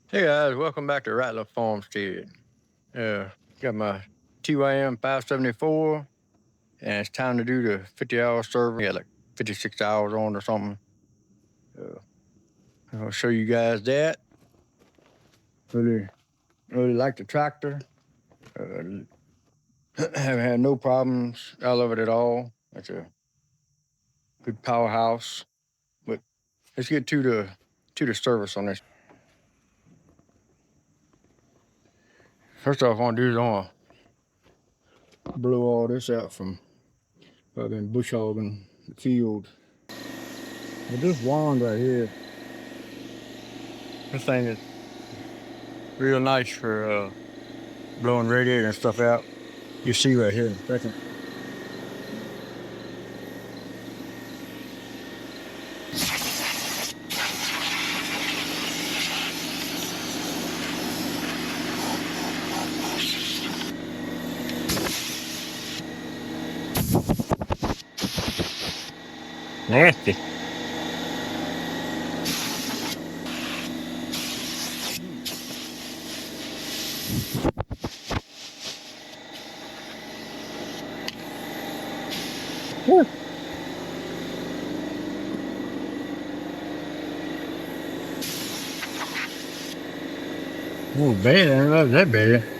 Hey guys, welcome back to Rattler Farmstead. Uh, got my TYM 574, and it's time to do the 50-hour server. Got like 56 hours on or something. Uh, I'll show you guys that. Really, really like the tractor. Uh, haven't had no problems. I love it at all. It's a good powerhouse. But let's get to the service on this. First off, I want to do is I want to blow all this out from I've been bush hogging the field. But this wand right here, this thing is real nice for blowing radiator and stuff out. You see right here in a second. Nasty. Yeah. Oh, bad. I love that bad.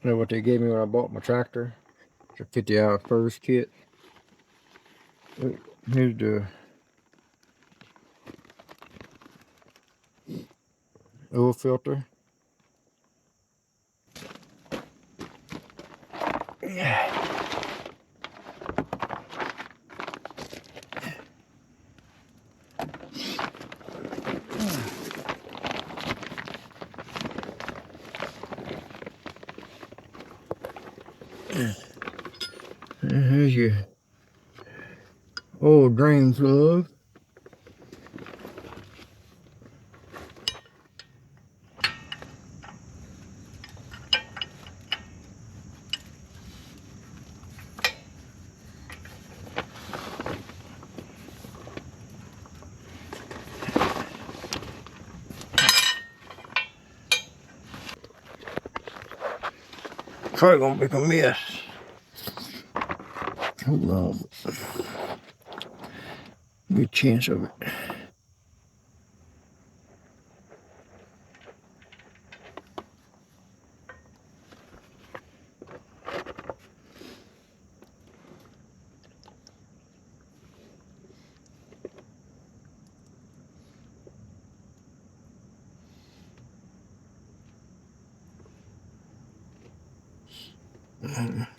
This is what they gave me when I bought my tractor. It's a 50-hour first kit. Here's the oil filter. Yeah. Here's your old drain plug. Probably gonna make a mess. Hold on. Good chance of it.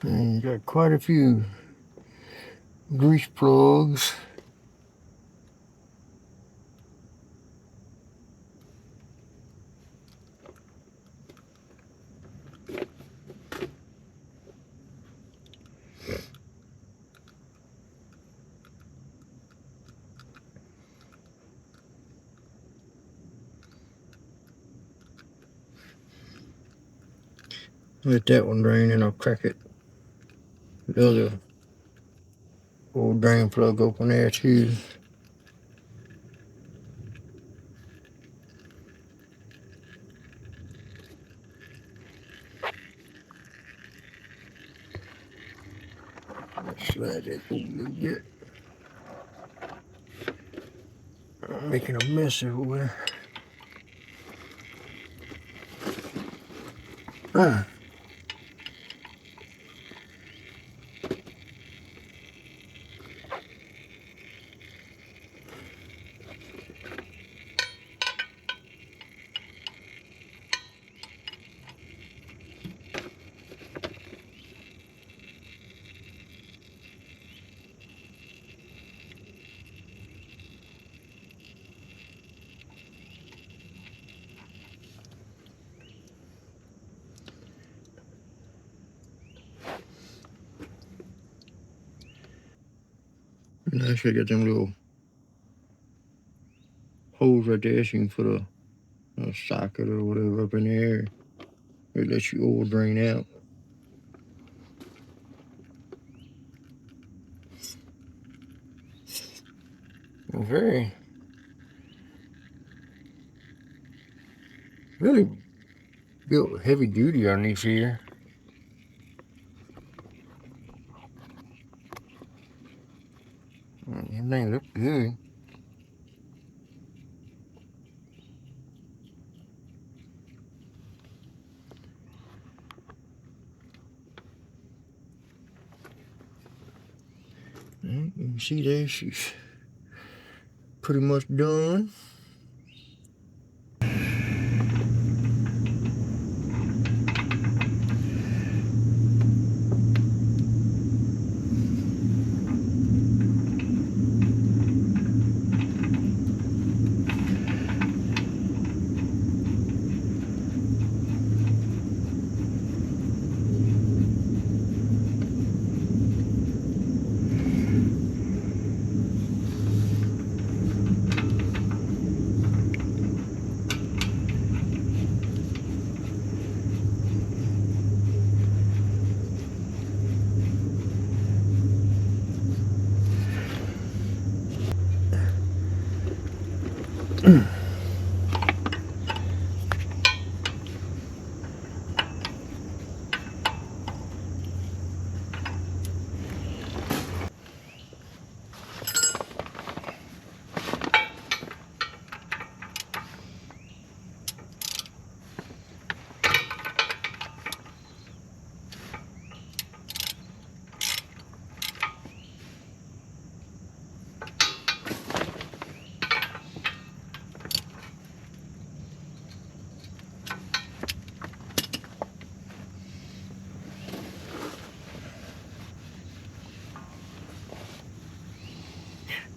And you got quite a few grease plugs. Let that one drain and I'll crack it. The other old drain plug open there too. Slide that over a little bit. I'm making a mess everywhere. Ah. nice. I got them little holes right there, so you can put a socket or whatever up in there. It lets you oil drain out. Very, really built heavy duty on these here. Everything looks good. You can see there, she's pretty much done.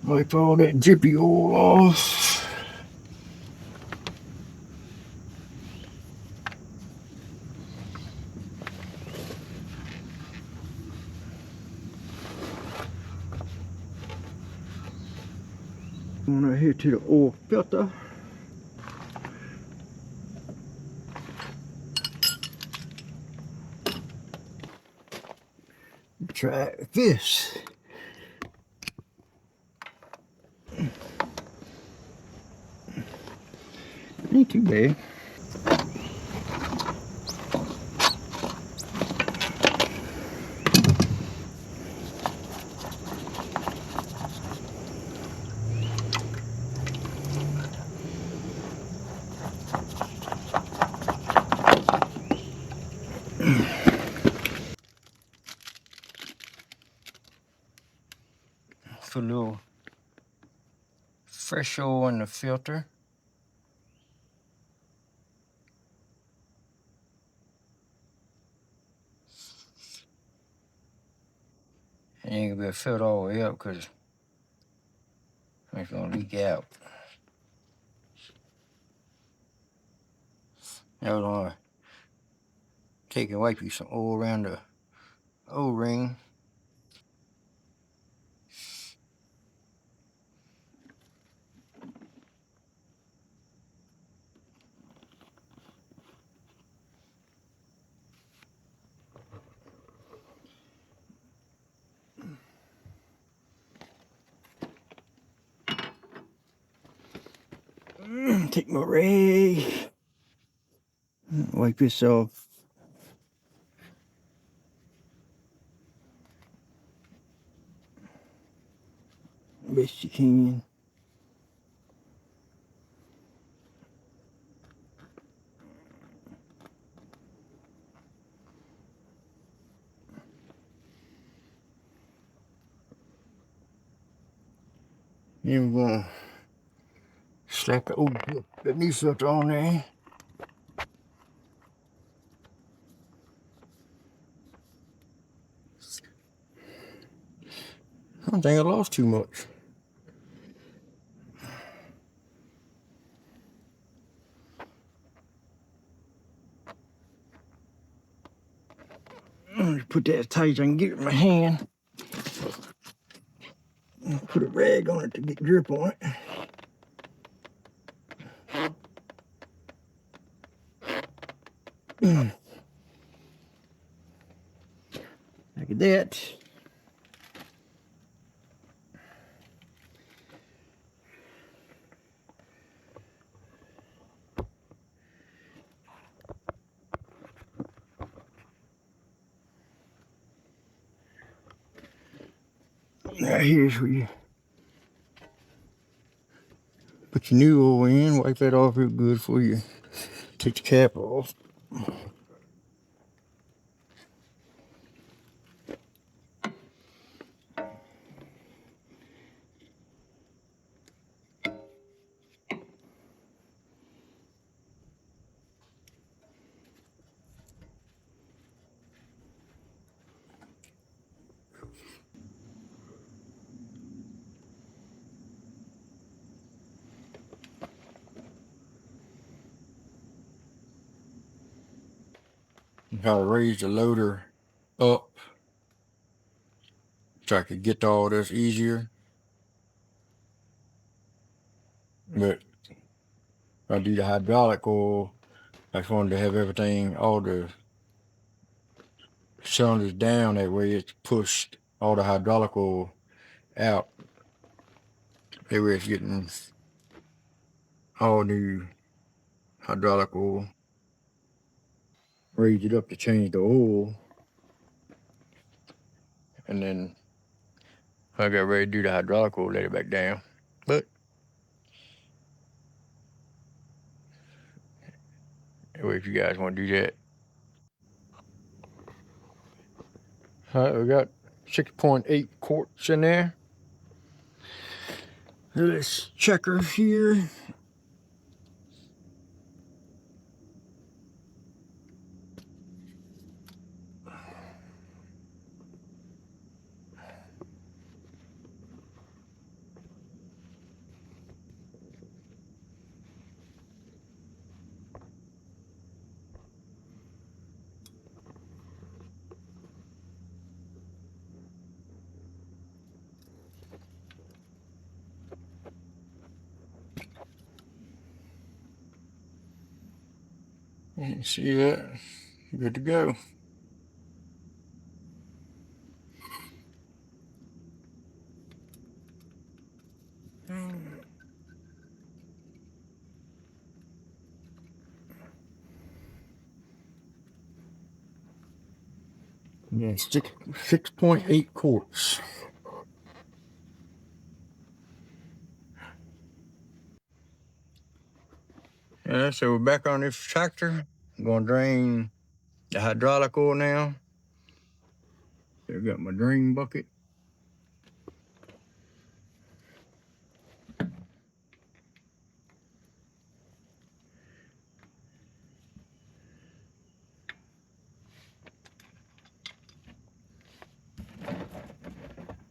Wipe all that drippy oil off. On here to the oil filter. Try it with this. Ain't too bad. Put a little fresh oil in the filter. And you can be filled all the way up because it's gonna leak out. Now we're gonna take and wipe you some oil around the O-ring. Take my rag, wipe this off. Best you can. Then we're gonna slap the new filter on there. I don't think I lost too much. Let me put that as tight as I can get it in my hand. I'll put a rag on it to get grip on it. Look at that. Now here's where you put your new oil in, wipe that off real good before you take the cap off. How to raise the loader up so I could get to all this easier. But if I do the hydraulic oil, I just wanted to have everything, all the cylinders down, that way it's pushed all the hydraulic oil out. That way it's getting all new hydraulic oil. Raise it up to change the oil. And then when I got ready to do the hydraulic oil, let it back down. But anyway, if you guys want to do that. All right, we got 6.8 quarts in there. Let's check her here. You see that? Good to go. Yeah, 6.8 quarts. Yeah, so we're back on this tractor. I'm gonna drain the hydraulic oil now. So I got my drain bucket.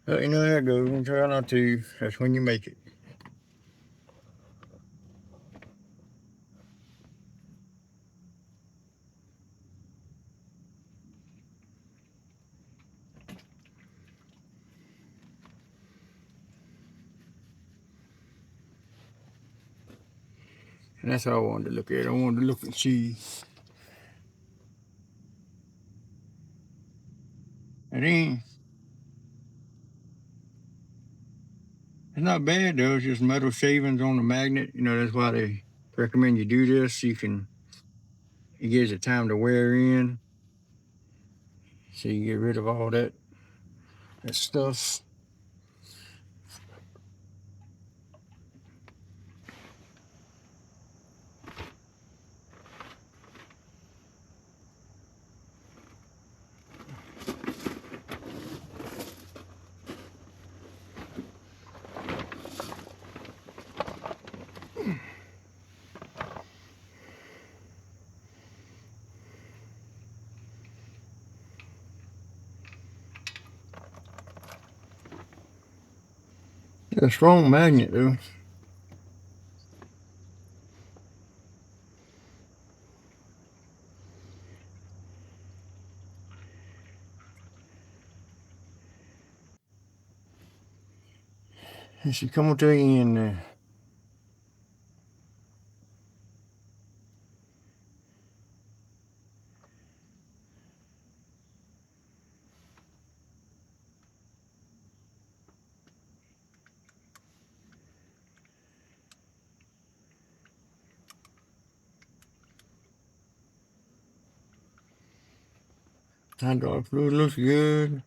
Well, you know how it goes. Try not to. That's when you make it. And that's how I wanted to look at it. I wanted to look and see. It ain't. It's not bad though. It's just metal shavings on the magnet. You know, that's why they recommend you do this. It gives it time to wear in. So you get rid of all that stuff. It's a strong magnet though. And she come to the end there. Hydraulic fluid looks good.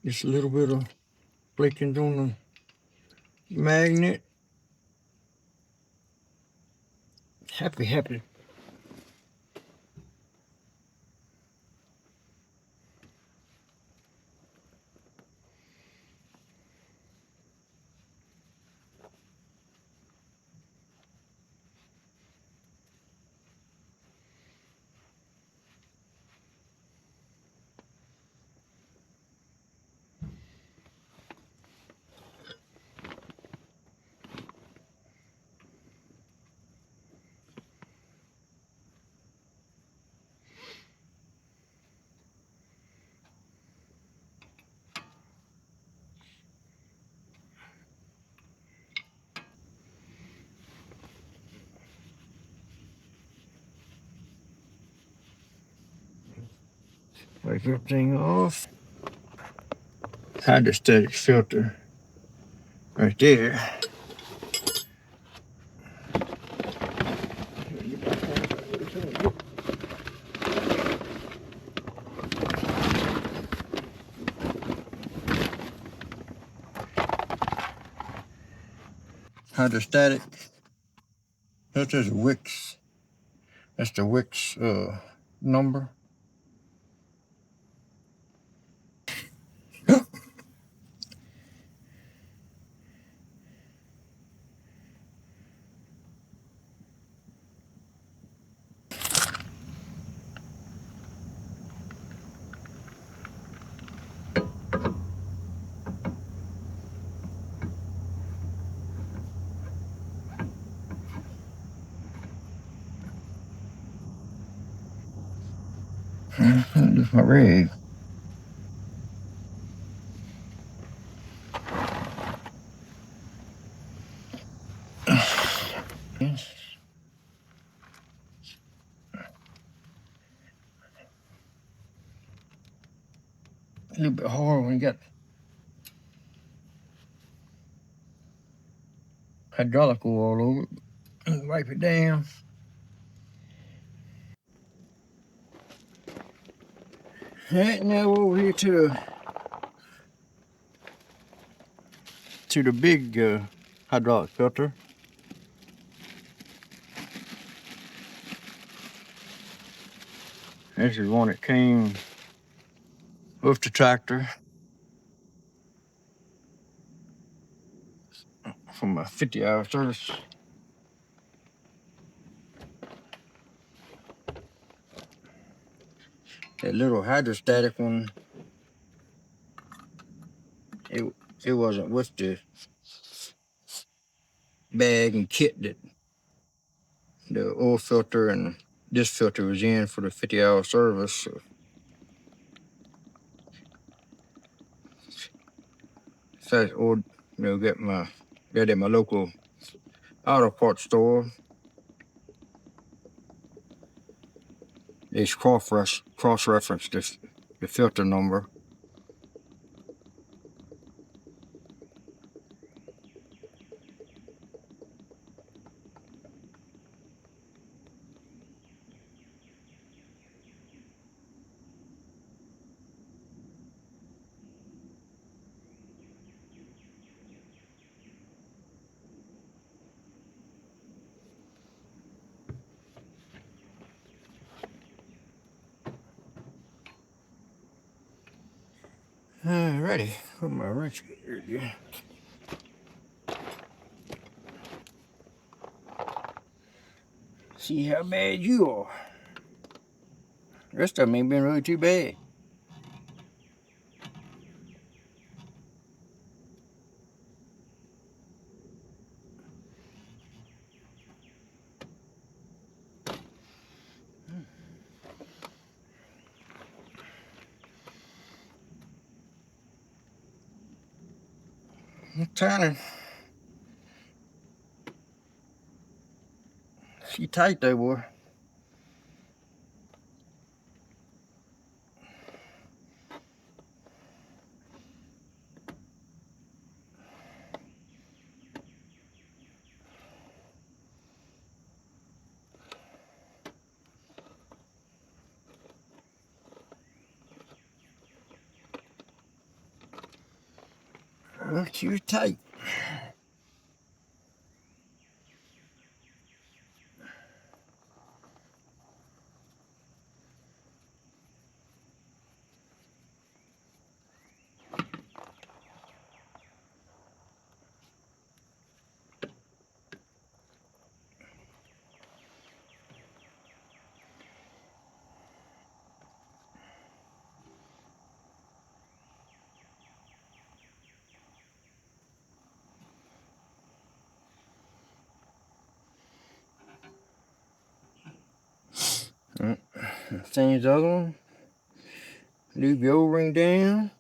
Just a little bit of flakings on the magnet. Happy. Wipe everything off. Hydrostatic filter right there. Hydrostatic filter's Wix. That's the Wix number. That's my rig. Yes. A little bit hard when you got hydraulic oil all over it. Wipe it down. All right, now over here to the big hydraulic filter. This is one that came with the tractor from a 50-hour service. That little hydrostatic one, it wasn't with the bag and kit that the oil filter and this filter was in for the 50-hour service. So I ordered, got at my local auto parts store. It's cross-reference the filter number. Alrighty, put my wrench here. See how bad you are. The rest of them ain't been really too bad. I'm trying to. She tight though, boy. Well, she was tight. Change the other one. Leave your O-ring down.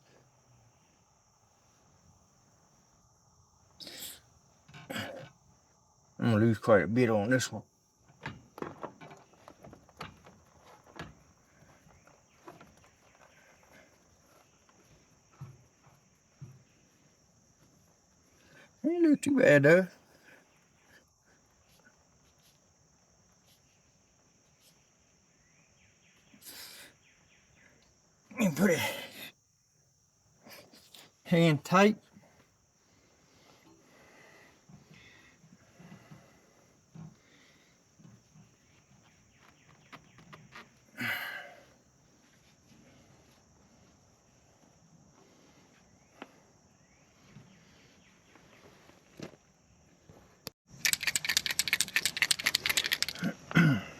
I'm gonna lose quite a bit on this one. Ain't look too bad though. Let me put it hand tight.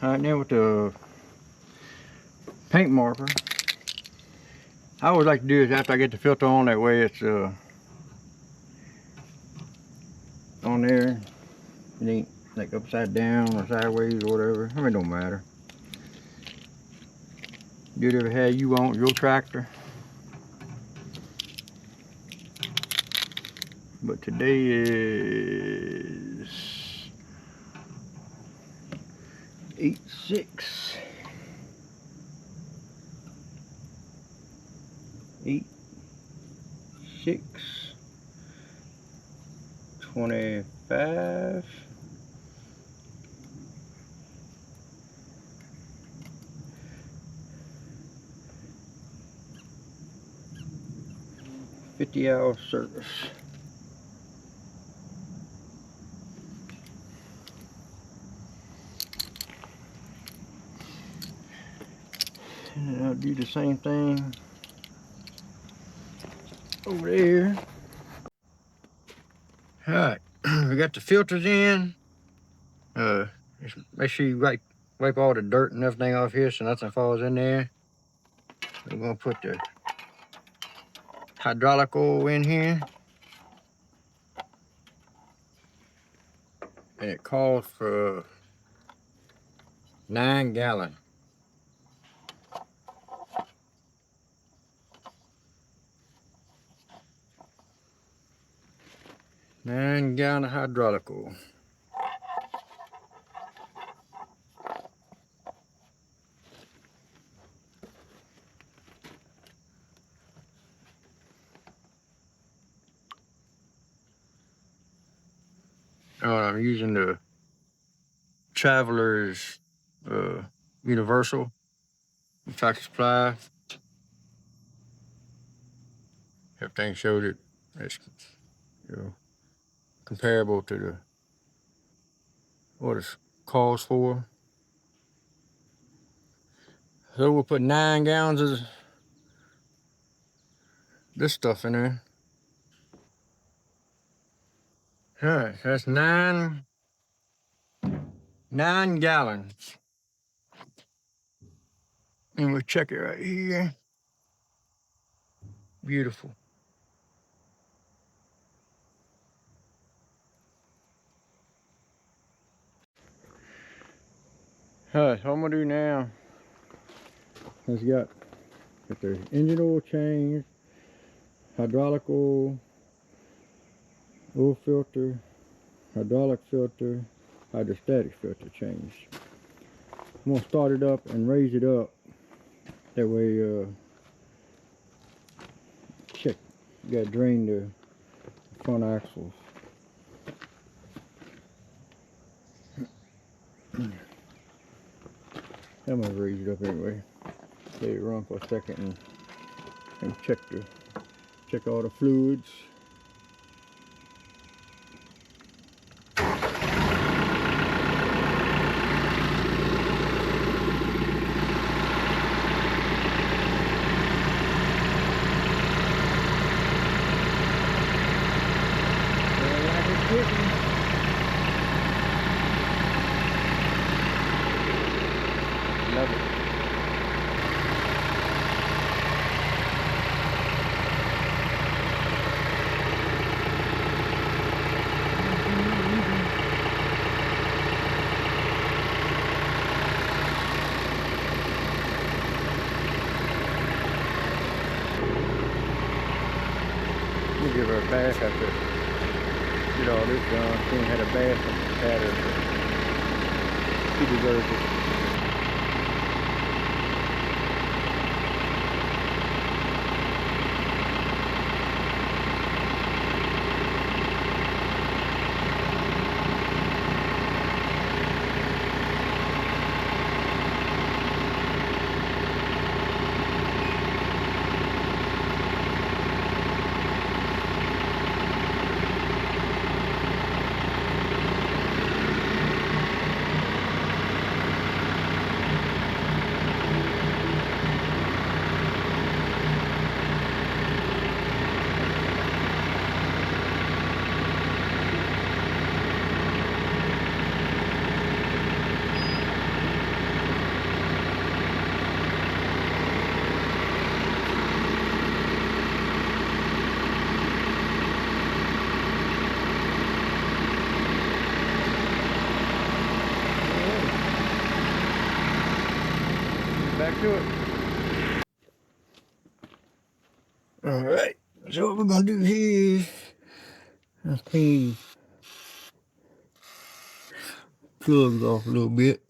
Alright, now with the paint marker, I always like to do is after I get the filter on, that way it's on there. It ain't like upside down or sideways or whatever. I mean, it don't matter. Do whatever how you want your tractor. But today is 8/6. 8/6/25. $50 service. And I'll do the same thing over there. Alright, we got the filters in. Just make sure you wipe all the dirt and everything off here so nothing falls in there. We're gonna put the hydraulic oil in here. And it calls for 9 gallons. Nine-gallon hydraulic oil. I'm using the Traveler's Universal Tractor Supply. Everything showed it. It's comparable to the what it calls for. So we'll put 9 gallons of this stuff in there. All right, so that's 9 gallons. And we'll check it right here. Beautiful. All right, so what I'm gonna do now is got the engine oil change, hydraulic oil, oil filter, hydraulic filter, hydrostatic filter changed. I'm gonna start it up and raise it up. That way, check. You gotta drain the front axles. I'm gonna raise it up anyway. Let it run for a second and check all the fluids. Love it. We'll give her a bath after get all this done. She ain't had a bath and had her. She deserves it. Back to it. All right, so what we're gonna do here is let's clean plugs off a little bit.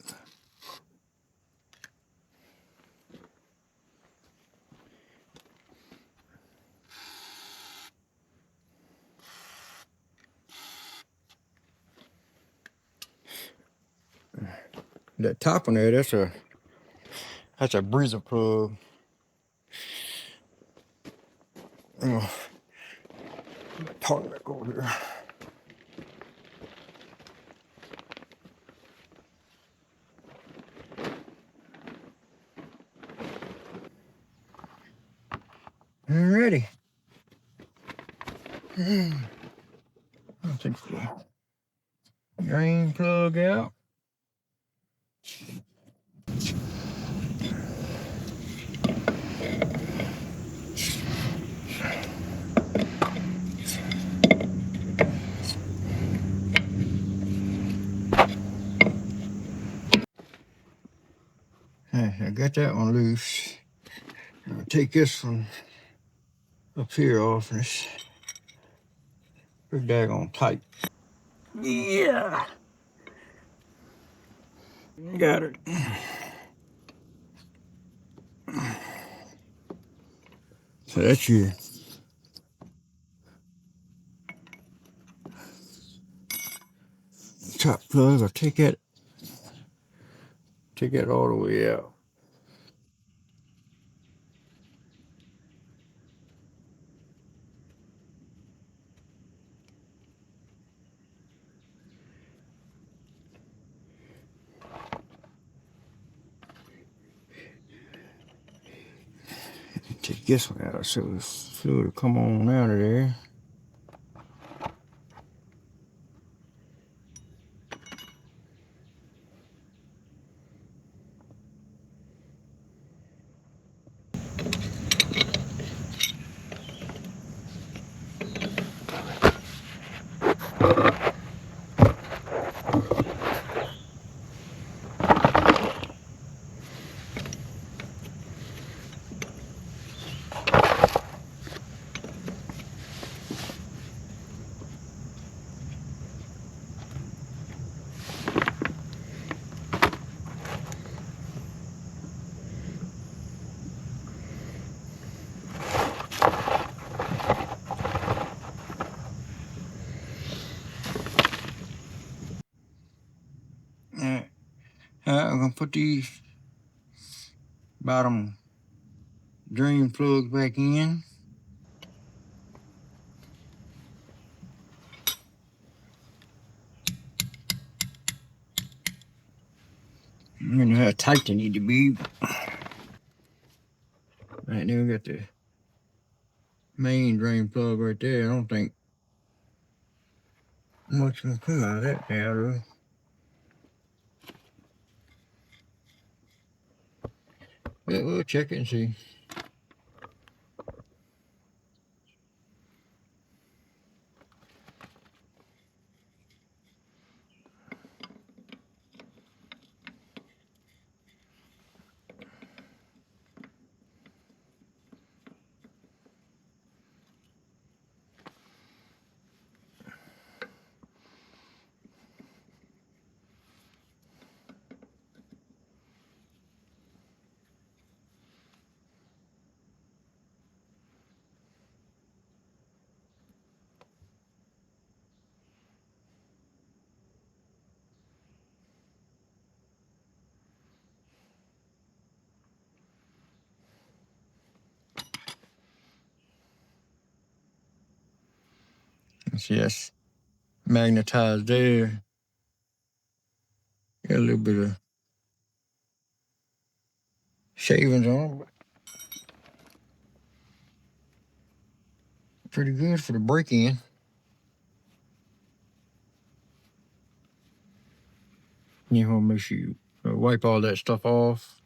That top one there, that's a breezer plug. Oh, talk back over here. Alrighty. I'll take the drain plug out. Hey, I got that one loose. I'll take this one up here off, and it's pretty daggone tight. Yeah, got it. So that's your top plug. I'll take that all the way out. Take this one out so the fluid will come on out of there. I'm gonna put these bottom drain plugs back in. I don't know how tight they need to be. Right, then we got the main drain plug right there. I don't think much can come out of that now, though. But we'll check it and see. See, that's magnetized there. Got a little bit of shavings on it, but pretty good for the break-in. You want to make sure you wipe all that stuff off.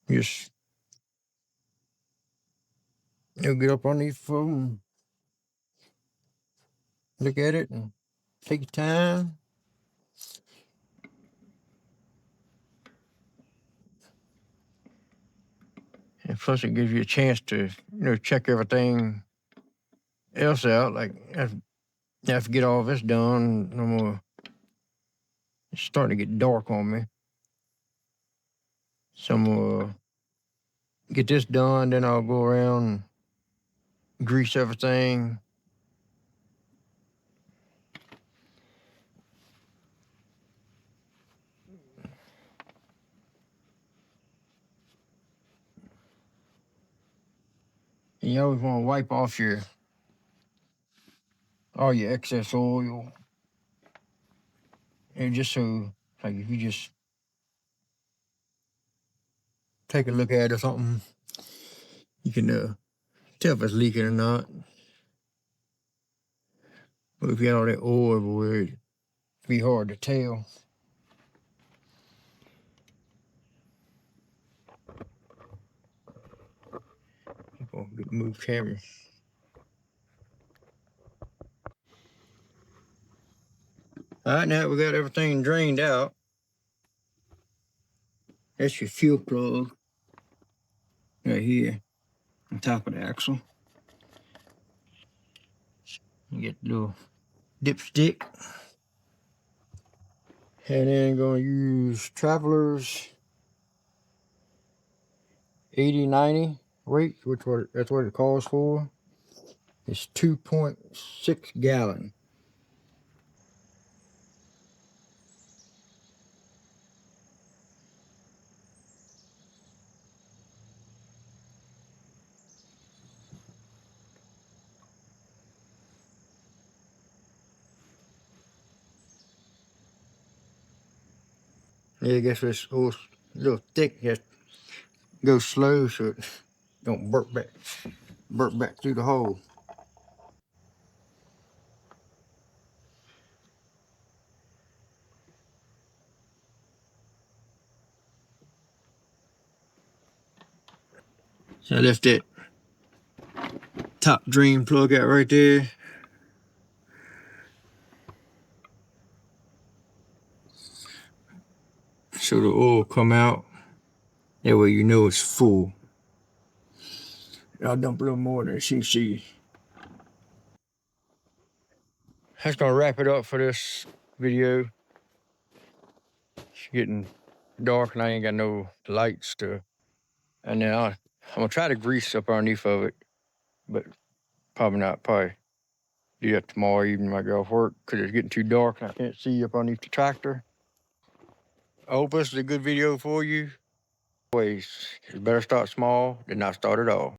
Just you'll get up underneath them, look at it, and take your time. And plus, it gives you a chance to check everything else out. Like after get all this done, it's starting to get dark on me. So I'm gonna get this done, then I'll go around and grease everything. And you always want to wipe off all your excess oil. And just so, like, if you just take a look at it or something, you can tell if it's leaking or not. But if you got all that oil everywhere, it'd be hard to tell. I'm gonna move camera. All right, now we got everything drained out. That's your fuel plug right here on top of the axle. You get the little dipstick. And then gonna use Traveler's 8090 rate, that's what it calls for. It's 2.6 gallon. Yeah, I guess it's a little thick, just go slow so it don't burp back through the hole. So I left that top drain plug out right there. So the oil come out. That way you know it's full. I'll dump a little more than CC. That's gonna wrap it up for this video. It's getting dark and I ain't got no lights to. And now I'm gonna try to grease up underneath of it, but probably not. Probably Do that tomorrow evening when I get off work because it's getting too dark and I can't see up underneath the tractor. I hope this is a good video for you. Always, it's better start small than not start at all.